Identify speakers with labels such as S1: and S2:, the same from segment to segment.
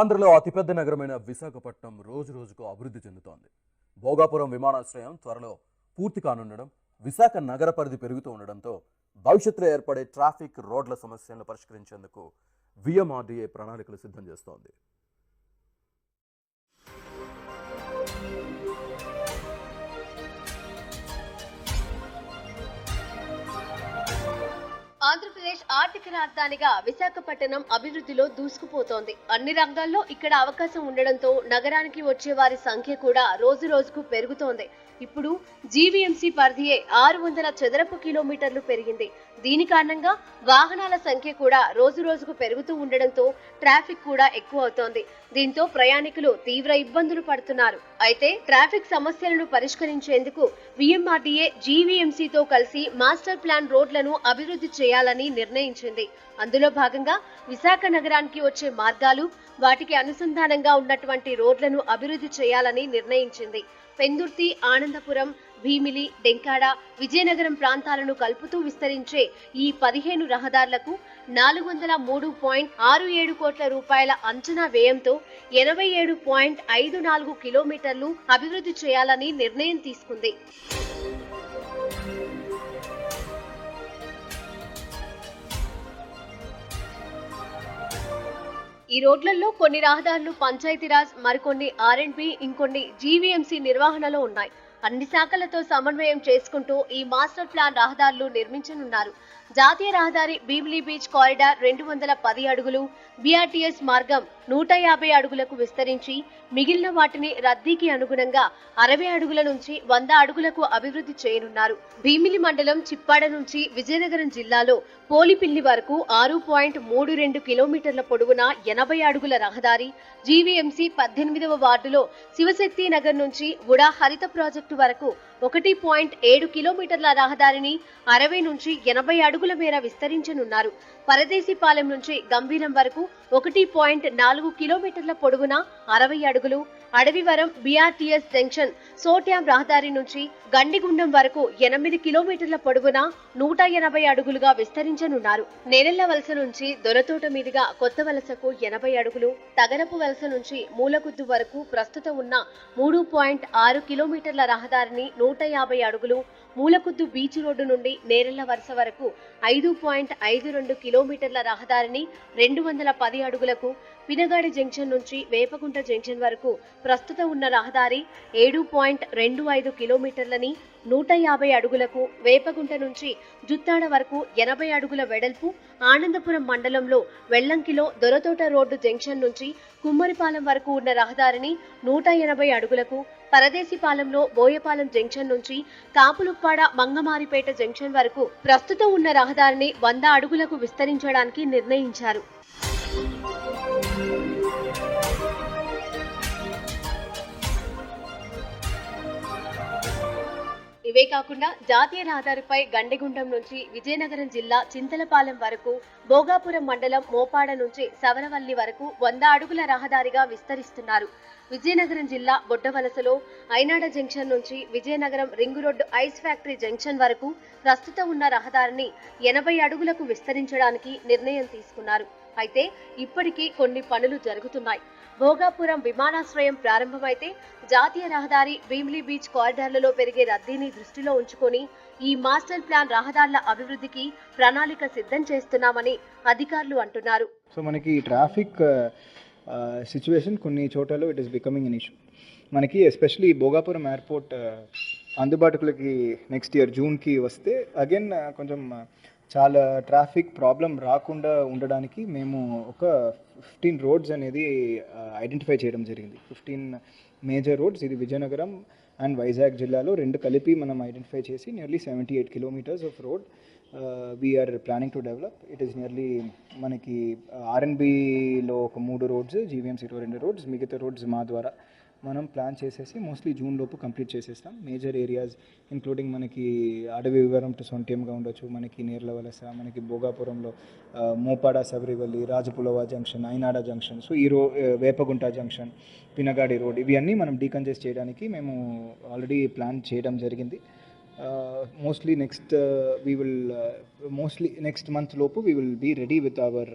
S1: ఆంధ్రలో అతిపెద్ద నగరమైన విశాఖపట్నం రోజు రోజుకు అభివృద్ధి చెందుతోంది. భోగాపురం విమానాశ్రయం త్వరలో పూర్తి కానుండడం, విశాఖ నగర పరిధి పెరుగుతూ ఉండడంతో భవిష్యత్తులో ఏర్పడే ట్రాఫిక్, రోడ్ల సమస్యలను పరిష్కరించేందుకు విఎంఆర్డీఏ ప్రణాళికలు సిద్ధం చేస్తోంది.
S2: ఆంధ్రప్రదేశ్ ఆర్థిక రాజధానిగా విశాఖపట్నం అభివృద్ధిలో దూసుకుపోతోంది. అన్ని రంగాల్లో ఇక్కడ అవకాశం ఉండడంతో నగరానికి వచ్చే వారి సంఖ్య కూడా రోజు రోజుకు పెరుగుతోంది. ఇప్పుడు జీవీఎంసీ పరిధియే 600 చదరపు కిలోమీటర్లు పెరిగింది. దీని కారణంగా వాహనాల సంఖ్య కూడా రోజు రోజుకు పెరుగుతూ ఉండడంతో ట్రాఫిక్ కూడా ఎక్కువ అవుతోంది. దీంతో ప్రయాణికులు తీవ్ర ఇబ్బందులు పడుతున్నారు. అయితే ట్రాఫిక్ సమస్యలను పరిష్కరించేందుకు విఎంఆర్డీఏ జీవీఎంసీతో కలిసి మాస్టర్ ప్లాన్ రోడ్లను అభివృద్ధి చేయాలని నిర్ణయించింది. అందులో భాగంగా విశాఖ నగరానికి వచ్చే మార్గాలు, వాటికి అనుసంధానంగా ఉన్నటువంటి రోడ్లను అభివృద్ధి చేయాలని నిర్ణయించింది. పెందుర్తి, ఆనందపురం, భీమిలి, డెంకాడ, విజయనగరం ప్రాంతాలను కలుపుతూ విస్తరించే ఈ 15 రహదారులకు 403.67 కోట్ల రూపాయల అంచనా వ్యయంతో 87.54 కిలోమీటర్లు అభివృద్ధి చేయాలని నిర్ణయం తీసుకుంది. ఈ రోడ్లలో కొన్ని రహదారులు పంచాయతీరాజ్, మరికొన్ని ఆర్ఎండ్బి, ఇంకొన్ని జీవీఎంసీ నిర్వహణలో ఉన్నాయి. అన్ని శాఖలతో సమన్వయం చేసుకుంటూ ఈ మాస్టర్ ప్లాన్ రహదారులు నిర్మించనున్నారు. జాతీయ రహదారి భీమిలీ బీచ్ కారిడార్ 210 అడుగులు, బీఆర్టీఎస్ మార్గం 150 అడుగులకు విస్తరించి మిగిలిన వాటిని రద్దీకి అనుగుణంగా 60 అడుగుల నుంచి 100 అడుగులకు అభివృద్ధి చేయనున్నారు. భీమిలి మండలం చిప్పాడ నుంచి విజయనగరం జిల్లాలో పోలిపిల్లి వరకు 6.32 కిలోమీటర్ల పొడవున 80 అడుగుల రహదారి, జీవీఎంసీ 18వ వార్డులో శివశక్తి నగర్ నుంచి ఉడా హరిత ప్రాజెక్టు వరకు 1.7 కిలోమీటర్ల రహదారిని 60 నుంచి 80 అడుగుల మేర విస్తరించనున్నారు. పరదేశీపాలెం నుంచి గంభీరం వరకు 1.4 కిలోమీటర్ల పొడవున 60 అడుగులు, అడవివరం బీఆర్టీఎస్ జంక్షన్ సోట్యాం రహదారి నుంచి గండిగుండం వరకు 8 కిలోమీటర్ల పొడవున 180 అడుగులుగా విస్తరించనున్నారు. నేరెళ్ల వలస నుంచి దొరతోట మీదుగా కొత్త వలసకు 80 అడుగులు, తగరపు వలస నుంచి మూలకుద్దు వరకు ప్రస్తుతం ఉన్న 3.6 కిలోమీటర్ల రహదారిని 150 అడుగులు, మూలకుద్దు బీచ్ రోడ్డు నుండి నేరెళ్ల వలస వరకు 5.52 కిలోమీటర్ల రహదారిని 210 అడుగులకు, పినగాడి జంక్షన్ నుంచి వేపగుంట జంక్షన్ వరకు ప్రస్తుతం ఉన్న రహదారి 7.25 కిలోమీటర్లని 150 అడుగులకు, వేపగుంట నుంచి జుత్తాడ వరకు 80 అడుగుల వెడల్పు, ఆనందపురం మండలంలో వెల్లంకిలో దొరతోట రోడ్డు జంక్షన్ నుంచి కుమ్మరిపాలెం వరకు ఉన్న రహదారిని 180 అడుగులకు, పరదేశీపాలెంలో బోయపాలెం జంక్షన్ నుంచి కాపులుప్పాడ మంగమారిపేట జంక్షన్ వరకు ప్రస్తుతం ఉన్న రహదారిని 100 అడుగులకు విస్తరించడానికి నిర్ణయించారు. ఇవే కాకుండా జాతీయ రహదారిపై గండిగుండం నుంచి విజయనగరం జిల్లా చింతలపాలెం వరకు, భోగాపురం మండలం మోపాడ నుంచి సవరవల్లి వరకు 100 అడుగుల రహదారిగా విస్తరిస్తున్నారు. విజయనగరం జిల్లా బొడ్డవలసలో ఐనాడ జంక్షన్ నుంచి Vizianagaram ring road ice factory junction వరకు ప్రస్తుతం ఉన్న రహదారిని 80 అడుగులకు విస్తరించడానికి నిర్ణయం తీసుకున్నారు. అయితే ఇప్పటికీ కొన్ని పనులు జరుగుతున్నాయి. భోగాపురం విమానాశ్రయం ప్రారంభమైతే జాతీయ రహదారి, భీమిలీ బీచ్ కారిడార్లలో పెరిగే రద్దీని దృష్టిలో ఉంచుకొని ఈ మాస్టర్ ప్లాన్ రహదారుల అభివృద్ధికి ప్రణాళిక సిద్ధం చేస్తున్నామని అధికారులు అంటున్నారు.
S3: సో మనకి ట్రాఫిక్ సిచ్యువేషన్ కొన్ని చోట్లలో it is becoming an issue. మనకి ఎస్పెషలీ భోగాపురం ఎయిర్పోర్ట్ అందుబాటులోకి నెక్స్ట్ ఇయర్ జూన్కి వస్తే అగైన్ కొంచెం చాలా ట్రాఫిక్ ప్రాబ్లం రాకుండా ఉండడానికి మేము ఒక 15 రోడ్స్ అనేది ఐడెంటిఫై చేయడం జరిగింది. 15 మేజర్ రోడ్స్, ఇది విజయనగరం అండ్ వైజాగ్ జిల్లాలో రెండు కలిపి మనం ఐడెంటిఫై చేసి nearly 78 kilometres of road we're planning to develop. It is nearly మనకి ఆర్ఎన్బిలో ఒక 3 రోడ్స్, జీవీఎంసీలో 2 రోడ్స్, మిగతా రోడ్స్ మా ద్వారా మనం ప్లాన్ చేసేసి మోస్ట్లీ జూన్ లోపు కంప్లీట్ చేసేస్తాం. మేజర్ ఏరియాస్ ఇంక్లూడింగ్ మనకి అడవి వివరం టు సొంట్యంగా ఉండొచ్చు, మనకి నేర్ల వలస, మనకి భోగాపురంలో మోపాడ, సబరివల్లి, రాజపులవ జంక్షన్, ఐనాడ జంక్షన్, సో ఈ వేపగుంట జంక్షన్, పినగాడి రోడ్, ఇవి అన్నీ మనం డీకంజెస్ట్ చేయడానికి మేము ఆల్రెడీ ప్లాన్ చేయడం జరిగింది. mostly next month lopu we will be ready with our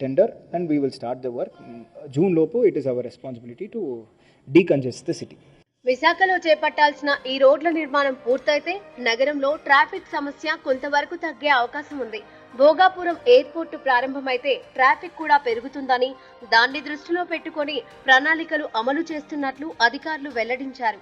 S3: tender and we will start the work. June లోపు it is our responsibility to decongest the city.
S2: విశాఖలో చేపట్టాల్సిన ఈ రోడ్ల నిర్మాణం పూర్తయితే నగరంలో ట్రాఫిక్ సమస్య కొంతవరకు తగ్గే అవకాశం ఉంది. భోగాపురం ఎయిర్పోర్టు ప్రారంభమైతే ట్రాఫిక్ కూడా పెరుగుతుందని, దాన్ని దృష్టిలో పెట్టుకొని ప్రణాళికలు అమలు చేస్తున్నట్లు అధికారులు వెల్లడించారు.